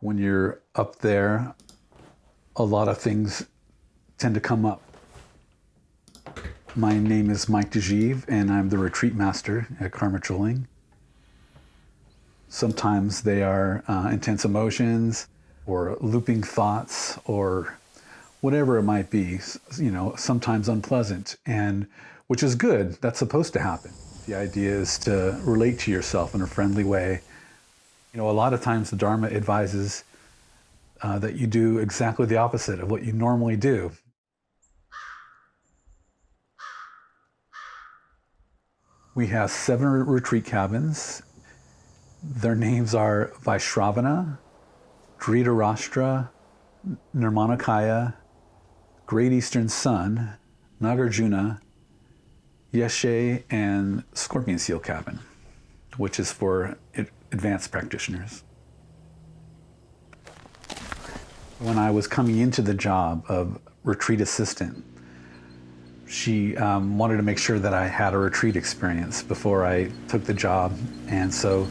When you're up there, a lot of things tend to come up. My name is Mike DeGive, and I'm the retreat master at Karmê Chöling. Sometimes they are intense emotions or looping thoughts or whatever it might be, sometimes unpleasant, and which is good. That's supposed to happen. The idea is to relate to yourself in a friendly way. A lot of times the Dharma advises that you do exactly the opposite of what you normally do. We have 7 retreat cabins. Their names are Vaishravana, Dhritarashtra, Nirmanakaya, Great Eastern Sun, Nagarjuna, Yeshe, and Scorpion Seal Cabin, which is for advanced practitioners. When I was coming into the job of retreat assistant, she wanted to make sure that I had a retreat experience before I took the job. And so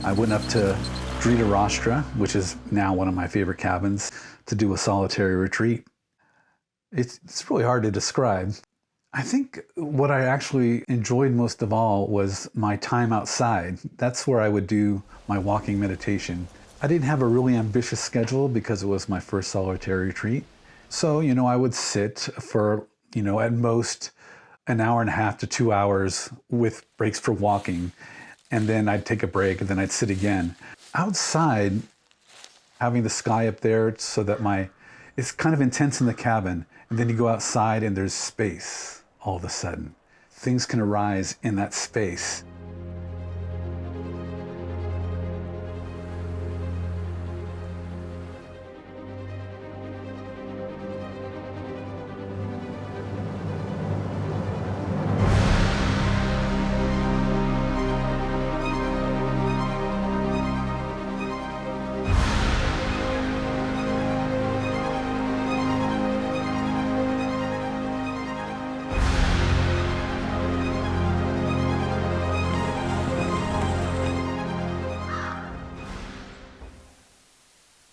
I went up to Dhritarashtra, which is now one of my favorite cabins, to do a solitary retreat. It's really hard to describe. I think what I actually enjoyed most of all was my time outside. That's where I would do my walking meditation. I didn't have a really ambitious schedule because it was my first solitary retreat. So, I would sit for, at most an hour and a half to 2 hours with breaks for walking. And then I'd take a break and then I'd sit again. Outside, having the sky up there so that it's kind of intense in the cabin. And then you go outside and there's space all of a sudden. Things can arise in that space.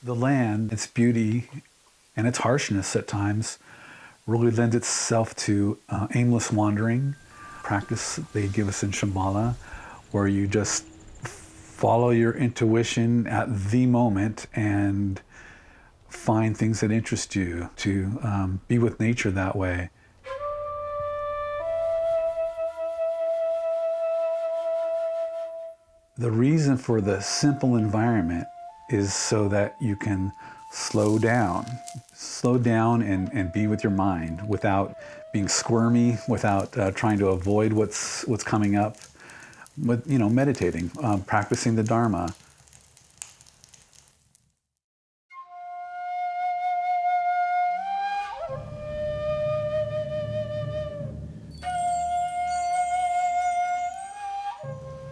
The land, its beauty and its harshness at times really lends itself to aimless wandering, practice they give us in Shambhala, where you just follow your intuition at the moment and find things that interest you, to be with nature that way. The reason for the simple environment is so that you can slow down and be with your mind without being squirmy, without trying to avoid what's coming up, but meditating, practicing the Dharma.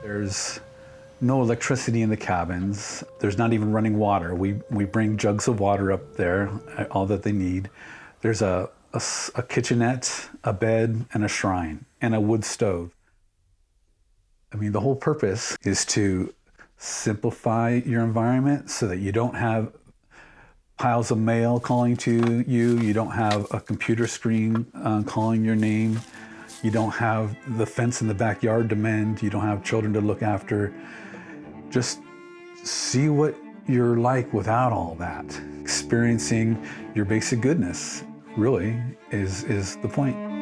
There's no electricity in the cabins. There's not even running water. We bring jugs of water up there, all that they need. There's a kitchenette, a bed, and a shrine, and a wood stove. The whole purpose is to simplify your environment so that you don't have piles of mail calling to you. You don't have a computer screen calling your name. You don't have the fence in the backyard to mend. You don't have children to look after. Just see what you're like without all that. Experiencing your basic goodness really is the point.